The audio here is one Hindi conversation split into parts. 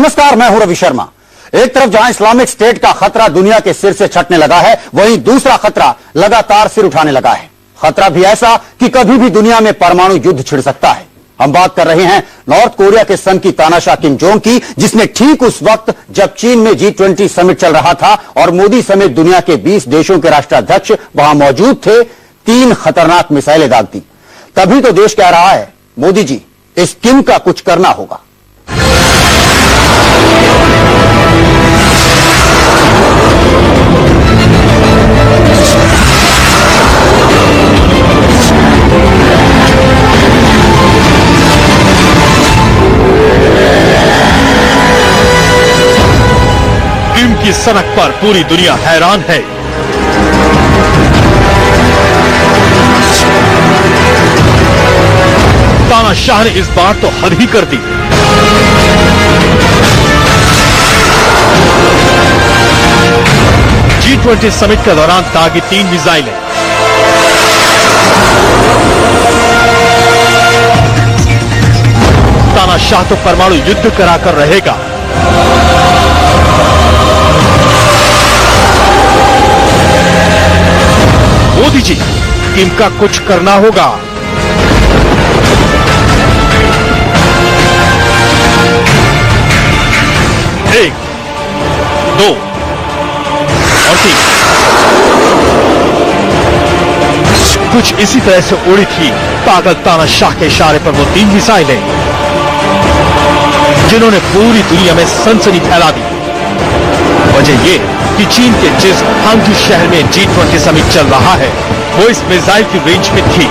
नमस्कार, मैं हूं रवि शर्मा। एक तरफ जहां इस्लामिक स्टेट का खतरा दुनिया के सिर से छटने लगा है, वहीं दूसरा खतरा लगातार सिर उठाने लगा है। खतरा भी ऐसा कि कभी भी दुनिया में परमाणु युद्ध छिड़ सकता है। हम बात कर रहे हैं नॉर्थ कोरिया के सन की तानाशाह किम जोंग की, जिसने ठीक उस वक्त जब चीन में G20 समिट चल रहा था और मोदी समेत दुनिया के 20 देशों के राष्ट्राध्यक्ष वहां मौजूद थे, 3 खतरनाक मिसाइलें दाग दी। तभी तो देश कह रहा है, मोदी जी, इस किम का कुछ करना होगा। किम की सनक पर पूरी दुनिया हैरान है। तानाशाह ने इस बार तो हद ही कर दी। G20 समिट के दौरान दागी 3 मिसाइलें। तानाशाह तो परमाणु युद्ध कराकर रहेगा। मोदी जी, किम का कुछ करना होगा। एक, 2 और 3। कुछ इसी तरह से उड़ी थी पागल तानाशाह के इशारे पर वो 3 मिसाइलें, जिन्होंने पूरी दुनिया में सनसनी फैला दी। वजह ये कि चीन के जिस हांगझू शहर में G20 समिट चल रहा है, वो इस मिसाइल की रेंज में थी।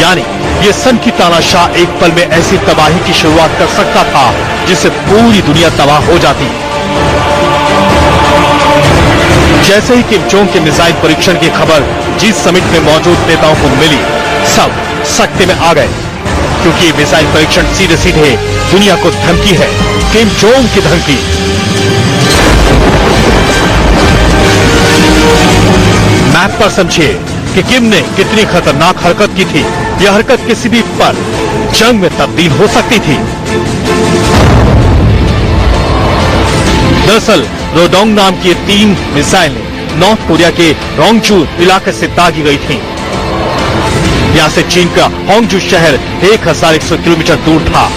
यानी ये सन की तानाशाह एक पल में ऐसी तबाही की शुरुआत कर सकता था जिससे पूरी दुनिया तबाह हो जाती। जैसे ही किम जोंग के मिसाइल परीक्षण की खबर G समिट में मौजूद नेताओं को मिली, सब सख्ते में आ गए, क्योंकि ये मिसाइल परीक्षण सीधे सीधे दुनिया को धमकी है, किम जोंग की धमकी। मैप पर समझिए कि किम ने कितनी खतरनाक हरकत की थी। यह हरकत किसी भी पल जंग में तब्दील हो सकती थी। दरअसल रोडोंग नाम की 3 मिसाइलें नॉर्थ कोरिया के रोंगजू इलाके से दागी गई थीं। यहां से चीन का हांगझू शहर 1100 किलोमीटर दूर था।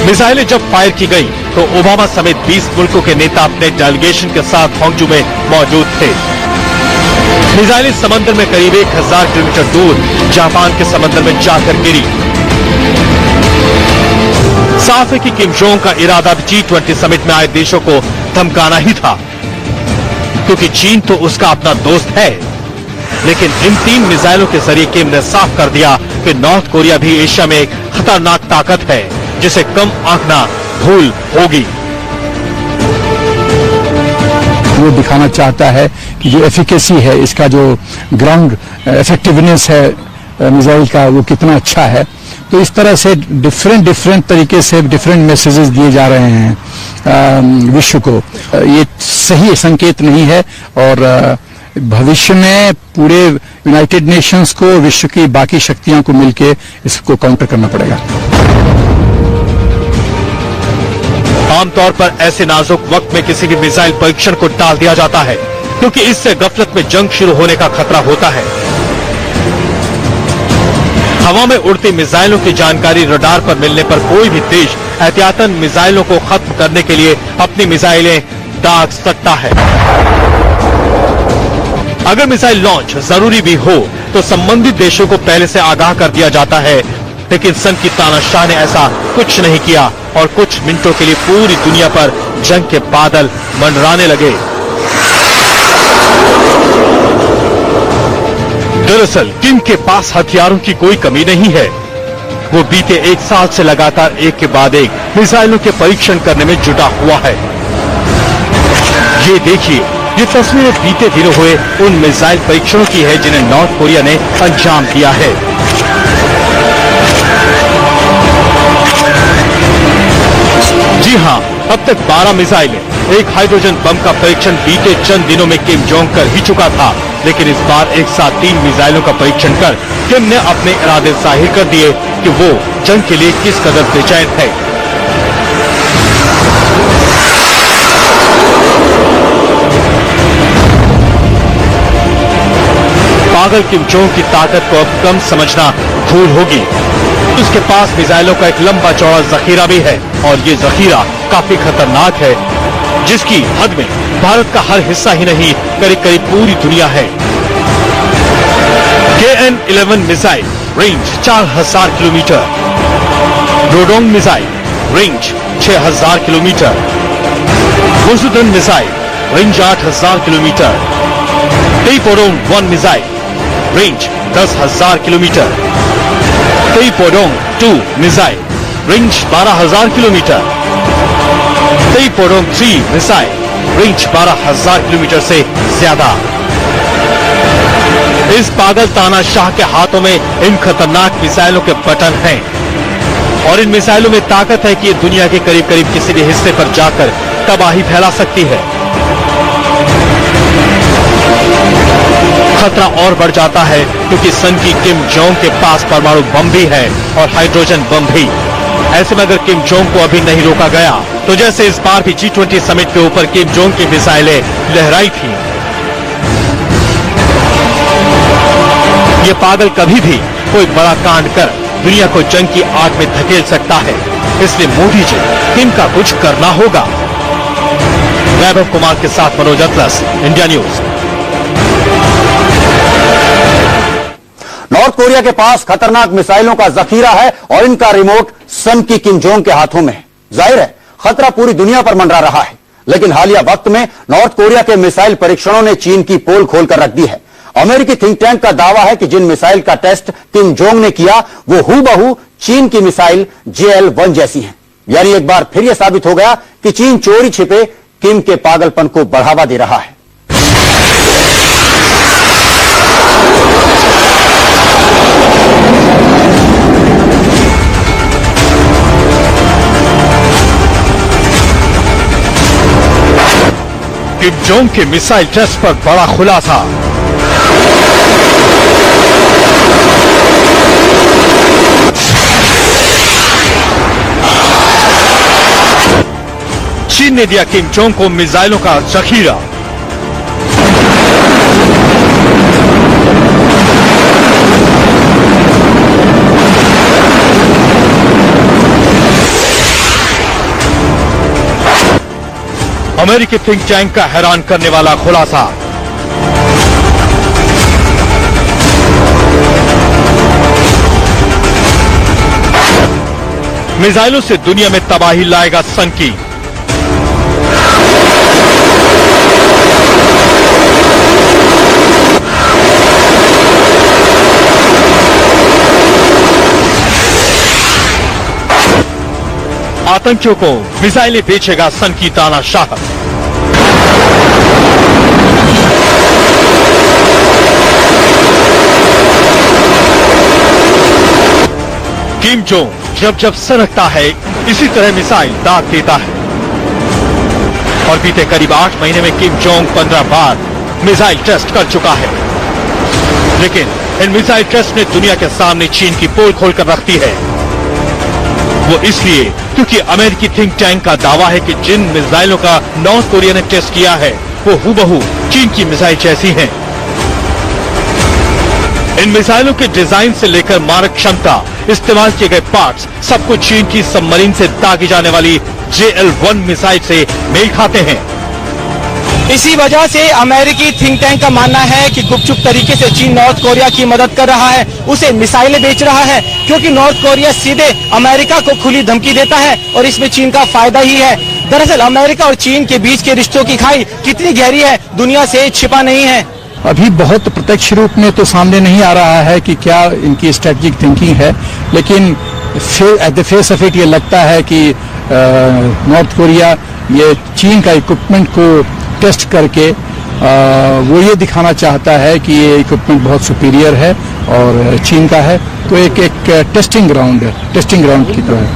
मिसाइलें जब फायर की गई तो ओबामा समेत 20 मुल्कों के नेता अपने डेलीगेशन के साथ हांगझू में मौजूद थे। मिसाइलें समंदर में करीब 1000 किलोमीटर दूर जापान के समंदर में जाकर गिरी। साफ है कि किम जोंग का इरादा G20 समिट में आए देशों को धमकाना ही था, क्योंकि चीन तो उसका अपना दोस्त है। लेकिन इन 3 मिसाइलों के जरिए किम ने साफ कर दिया कि नॉर्थ कोरिया भी एशिया में एक खतरनाक ताकत है, जिसे कम आंकना भूल होगी। वो दिखाना चाहता है कि जो एफिकेसी है, इसका जो ग्राउंड इफेक्टिवनेस है मिसाइल का, वो कितना अच्छा है। तो इस तरह से डिफरेंट तरीके से डिफरेंट मैसेजेस दिए जा रहे हैं विश्व को। ये सही संकेत नहीं है और भविष्य में पूरे यूनाइटेड नेशंस को, विश्व की बाकी शक्तियों को मिलकर इसको काउंटर करना पड़ेगा। आमतौर पर ऐसे नाजुक वक्त में किसी भी मिसाइल परीक्षण को टाल दिया जाता है, क्योंकि इससे गफलत में जंग शुरू होने का खतरा होता है। हवा में उड़ती मिसाइलों की जानकारी रडार पर मिलने पर कोई भी देश एहतियातन मिसाइलों को खत्म करने के लिए अपनी मिसाइलें दाग सकता है। अगर मिसाइल लॉन्च जरूरी भी हो तो संबंधित देशों को पहले से आगाह कर दिया जाता है, लेकिन सन की तानाशाह ने ऐसा कुछ नहीं किया और कुछ मिनटों के लिए पूरी दुनिया पर जंग के बादल मंडराने लगे। दरअसल किम के पास हथियारों की कोई कमी नहीं है। वो बीते 1 साल से लगातार एक के बाद एक मिसाइलों के परीक्षण करने में जुटा हुआ है। ये देखिए, ये तस्वीरें बीते दिनों हुए उन मिसाइल परीक्षणों की है जिन्हें नॉर्थ कोरिया ने अंजाम दिया है। जी हाँ, अब तक 12 मिसाइलें, एक हाइड्रोजन बम का परीक्षण बीते चंद दिनों में किम जोंग कर ही चुका था, लेकिन इस बार एक साथ 3 मिसाइलों का परीक्षण कर किम ने अपने इरादे जाहिर कर दिए कि वो जंग के लिए किस कदर बेचैन है। पागल किम जोंग की ताकत को अब कम समझना भूल होगी। उसके पास मिसाइलों का एक लंबा चौड़ा जखीरा भी है और ये जखीरा काफी खतरनाक है, जिसकी हद में भारत का हर हिस्सा ही नहीं करीब करीब पूरी दुनिया है। KN-11 missile range 4000 kilometre, Rodong missile range 6000 kilometre, वसुधन missile range 8000 kilometre, Taepodong 1 missile range 10,000 kilometre, Taepodong 2 missile range 12,000 kilometre, Taepodong 3 missile range 12,000 kilometre से ज्यादा। इस पागल तानाशाह के हाथों में इन खतरनाक मिसाइलों के बटन हैं और इन मिसाइलों में ताकत है कि ये दुनिया के करीब करीब किसी भी हिस्से पर जाकर तबाही फैला सकती है। खतरा और बढ़ जाता है क्योंकि सन की किम जोंग के पास परमाणु बम भी है और हाइड्रोजन बम भी। ऐसे में अगर किम जोंग को अभी नहीं रोका गया तो जैसे इस बार भी G20 समिट के ऊपर किम जोंग की मिसाइलें लहराई थी, ये पागल कभी भी कोई बड़ा कांड कर दुनिया को जंग की आग में धकेल सकता है। इसलिए मोदी जी किम का कुछ करना होगा। वैभव कुमार के साथ मनोज अतलस, इंडिया न्यूज। नॉर्थ कोरिया के पास खतरनाक मिसाइलों का जखीरा है और इनका रिमोट सन की किम जोंग के हाथों में है। जाहिर है खतरा पूरी दुनिया पर मंडरा रहा है, लेकिन हालिया वक्त में नॉर्थ कोरिया के मिसाइल परीक्षणों ने चीन की पोल खोलकर रख दी है। अमेरिकी थिंक टैंक का दावा है कि जिन मिसाइल का टेस्ट किम जोंग ने किया वो हूबहू चीन की मिसाइल JL-1 जैसी है। यानी एक बार फिर यह साबित हो गया कि चीन चोरी छिपे किम के पागलपन को बढ़ावा दे रहा है। किम जोंग के मिसाइल टेस्ट पर बड़ा खुलासा। चीन ने दिया किम जोंग को मिसाइलों का जखीरा। अमेरिकी थिंक टैंक का हैरान करने वाला खुलासा। मिसाइलों से दुनिया में तबाही लाएगा सन की। आतंकियों को मिसाइलें बेचेगा सन की तानाशाह। किम जोंग जब जब सरकता है इसी तरह मिसाइल दाग देता है और बीते करीब 8 महीने में किम जोंग 15 बार मिसाइल टेस्ट कर चुका है। लेकिन इन मिसाइल टेस्ट ने दुनिया के सामने चीन की पोल खोलकर रख दी है। वो इसलिए क्योंकि अमेरिकी थिंक टैंक का दावा है कि जिन मिसाइलों का नॉर्थ कोरिया ने टेस्ट किया है वो हूबहू चीन की मिसाइल जैसी हैं। इन मिसाइलों के डिजाइन से लेकर मारक क्षमता, इस्तेमाल किए गए पार्ट्स, सब कुछ चीन की सबमरीन से दागी जाने वाली JL-1 मिसाइल से मेल खाते हैं। इसी वजह से अमेरिकी थिंक टैंक का मानना है कि गुपचुप तरीके से चीन नॉर्थ कोरिया की मदद कर रहा है, उसे मिसाइलें बेच रहा है, क्योंकि नॉर्थ कोरिया सीधे अमेरिका को खुली धमकी देता है और इसमें चीन का फायदा ही है। दरअसल अमेरिका और चीन के बीच के रिश्तों की खाई कितनी गहरी है, दुनिया से छिपा नहीं है। अभी बहुत प्रत्यक्ष रूप में तो सामने नहीं आ रहा है कि क्या इनकी स्ट्रेटेजिक थिंकिंग है, लेकिन at the face of it ये लगता है कि नॉर्थ कोरिया ये चीन का इक्विपमेंट को टेस्ट करके वो ये दिखाना चाहता है कि ये इक्विपमेंट बहुत सुपीरियर है और चीन का है, तो एक टेस्टिंग ग्राउंड की तरह है।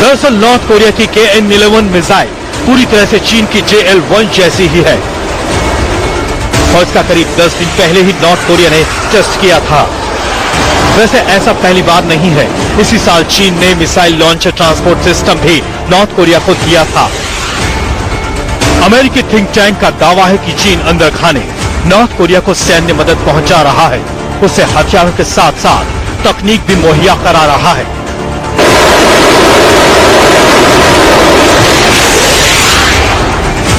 दरअसल नॉर्थ कोरिया की KN-11 मिसाइल पूरी तरह से चीन की JL-1 जैसी ही है और इसका करीब 10 दिन पहले ही नॉर्थ कोरिया ने टेस्ट किया था। वैसे ऐसा पहली बार नहीं है, इसी साल चीन ने मिसाइल लॉन्चर ट्रांसपोर्ट सिस्टम भी नॉर्थ कोरिया को दिया था। अमेरिकी थिंक टैंक का दावा है कि चीन अंदर खाने नॉर्थ कोरिया को सैन्य मदद पहुंचा रहा है, उसे हथियारों के साथ साथ तकनीक भी मुहैया करा रहा है।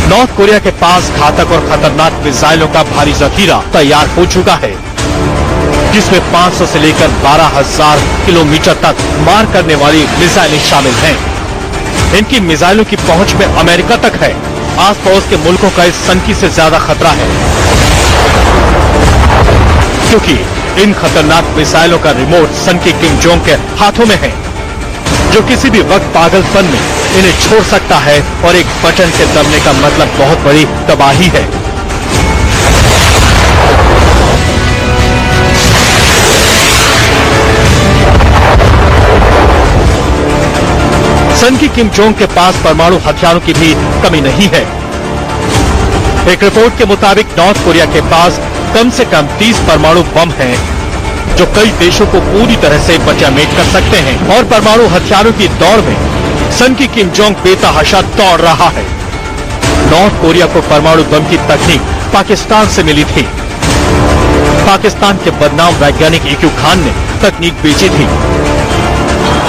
नॉर्थ कोरिया के पास घातक और खतरनाक मिसाइलों का भारी जखीरा तैयार हो चुका है, जिसमें 500 से लेकर 12,000 किलोमीटर तक मार करने वाली मिसाइलें शामिल हैं। इनकी मिसाइलों की पहुंच में अमेरिका तक है। आस पड़ोस के मुल्कों का इस सनकी से ज्यादा खतरा है, क्योंकि इन खतरनाक मिसाइलों का रिमोट सन की किम जोंग के हाथों में है, जो किसी भी वक्त पागलपन में इन्हें छोड़ सकता है और एक बटन के दबने का मतलब बहुत बड़ी तबाही है। सन की किम जोंग के पास परमाणु हथियारों की भी कमी नहीं है। एक रिपोर्ट के मुताबिक नॉर्थ कोरिया के पास कम से कम 30 परमाणु बम हैं, जो कई देशों को पूरी तरह से बचामेट कर सकते हैं। और परमाणु हथियारों की दौड़ में सन की किम जोंग बेतहाशा दौड़ रहा है। नॉर्थ कोरिया को परमाणु बम की तकनीक पाकिस्तान से मिली थी। पाकिस्तान के बदनाम वैज्ञानिक EQ खान ने तकनीक बेची थी।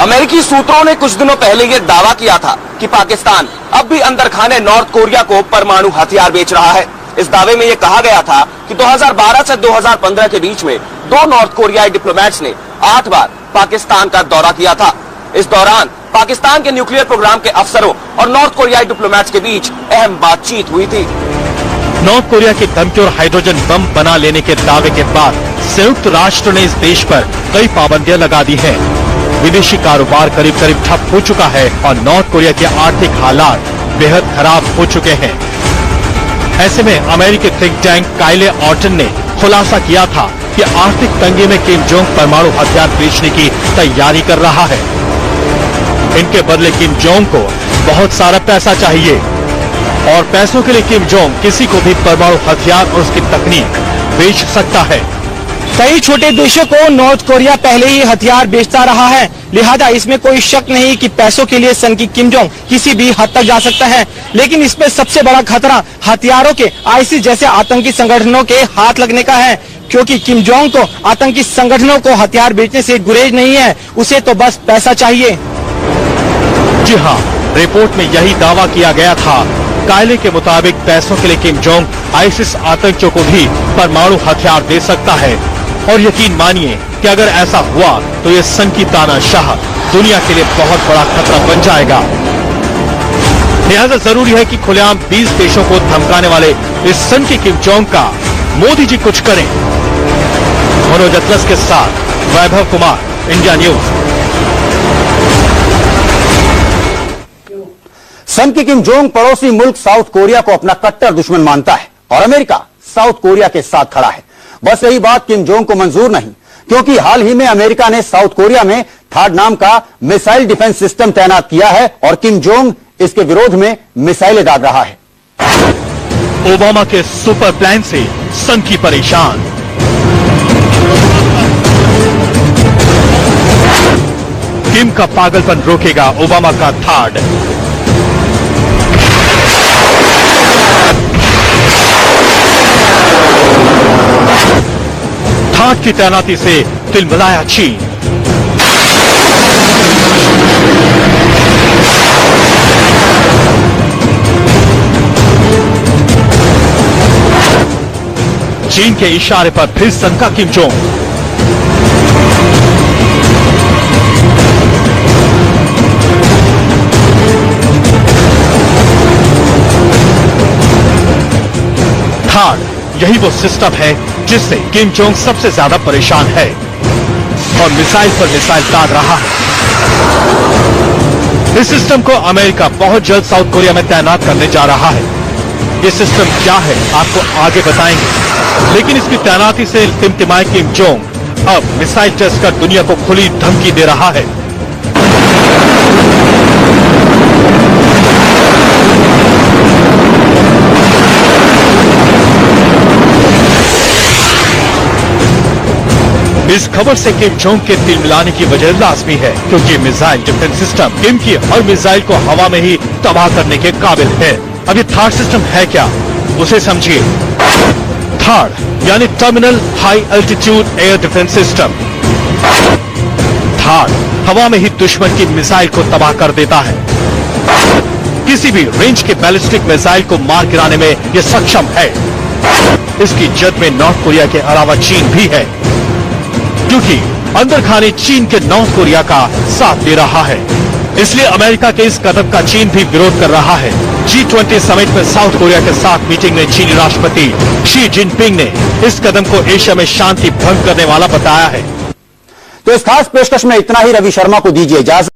अमेरिकी सूत्रों ने कुछ दिनों पहले ये दावा किया था कि पाकिस्तान अब भी अंदर खाने नॉर्थ कोरिया को परमाणु हथियार बेच रहा है। इस दावे में ये कहा गया था कि 2012 से 2015 के बीच में 2 नॉर्थ कोरियाई डिप्लोमेट्स ने 8 बार पाकिस्तान का दौरा किया था। इस दौरान पाकिस्तान के न्यूक्लियर प्रोग्राम के अफसरों और नॉर्थ कोरियाई डिप्लोमेट्स के बीच अहम बातचीत हुई थी। नॉर्थ कोरिया की धमकी और हाइड्रोजन बम बना लेने के दावे के बाद संयुक्त राष्ट्र ने इस देश पर कई पाबंदियां लगा दी हैं। विदेशी कारोबार करीब करीब ठप हो चुका है और नॉर्थ कोरिया के आर्थिक हालात बेहद खराब हो चुके हैं। ऐसे में अमेरिकी थिंक टैंक काइले ऑर्टन ने खुलासा किया था कि आर्थिक तंगी में किम जोंग परमाणु हथियार बेचने की तैयारी कर रहा है। इनके बदले किम जोंग को बहुत सारा पैसा चाहिए और पैसों के लिए किम जोंग किसी को भी परमाणु हथियार और उसकी तकनीक बेच सकता है। कई छोटे देशों को नॉर्थ कोरिया पहले ही हथियार बेचता रहा है, लिहाजा इसमें कोई शक नहीं कि पैसों के लिए सन की किम जोंग किसी भी हद तक जा सकता है। लेकिन इसमें सबसे बड़ा खतरा हथियारों के ISIS जैसे आतंकी संगठनों के हाथ लगने का है, क्योंकि किम जोंग को आतंकी संगठनों को हथियार बेचने से गुरेज नहीं है, उसे तो बस पैसा चाहिए। जी हाँ, रिपोर्ट में यही दावा किया गया था। कायले के मुताबिक पैसों के लिए किम जोंग ISIS आतंकियों को भी परमाणु हथियार दे सकता है। और यकीन मानिए कि अगर ऐसा हुआ तो ये सन की तानाशाह दुनिया के लिए बहुत बड़ा खतरा बन जाएगा। लिहाजा जरूरी है कि खुलेआम 20 देशों को धमकाने वाले इस सन की किम जोंग का मोदी जी कुछ करें। मनोज अतलस के साथ वैभव कुमार, इंडिया न्यूज। सन की किम जोंग पड़ोसी मुल्क साउथ कोरिया को अपना कट्टर दुश्मन मानता है और अमेरिका साउथ कोरिया के साथ खड़ा है। बस यही बात किम जोंग को मंजूर नहीं, क्योंकि हाल ही में अमेरिका ने साउथ कोरिया में थर्ड नाम का मिसाइल डिफेंस सिस्टम तैनात किया है और किम जोंग इसके विरोध में मिसाइलें दाग रहा है। ओबामा के सुपर प्लान से सन की परेशान। किम का पागलपन रोकेगा ओबामा का थर्ड। थर्ड की तैनाती से तिलमिलाया चीन। चीन के इशारे पर फिर सनका किम जोंग। थर्ड, यही वो सिस्टम है जिससे किम जोंग सबसे ज्यादा परेशान है और मिसाइल पर मिसाइल दाग रहा है। इस सिस्टम को अमेरिका बहुत जल्द साउथ कोरिया में तैनात करने जा रहा है। ये सिस्टम क्या है आपको आगे बताएंगे, लेकिन इसकी तैनाती से टिमटिमाए किम जोंग अब मिसाइल टेस्ट कर दुनिया को खुली धमकी दे रहा है। इस खबर से किम जोंग के तिल मिलाने की वजह लाजमी है, क्योंकि मिसाइल डिफेंस सिस्टम किम की हर मिसाइल को हवा में ही तबाह करने के काबिल है। अब ये थर्ड सिस्टम है क्या, उसे समझिए। थर्ड यानी terminal high altitude air defence system. Third, हवा में ही दुश्मन की मिसाइल को तबाह कर देता है। किसी भी रेंज के बैलिस्टिक मिसाइल को मार गिराने में यह सक्षम है। इसकी जद में नॉर्थ कोरिया के अलावा चीन भी है, क्योंकि अंदर खाने चीन के नॉर्थ कोरिया का साथ दे रहा है। इसलिए अमेरिका के इस कदम का चीन भी विरोध कर रहा है। G20 समिट में साउथ कोरिया के साथ मीटिंग में चीनी राष्ट्रपति शी जिनपिंग ने इस कदम को एशिया में शांति भंग करने वाला बताया है। तो इस खास पेशकश में इतना ही। रवि शर्मा को दीजिए इजाजत।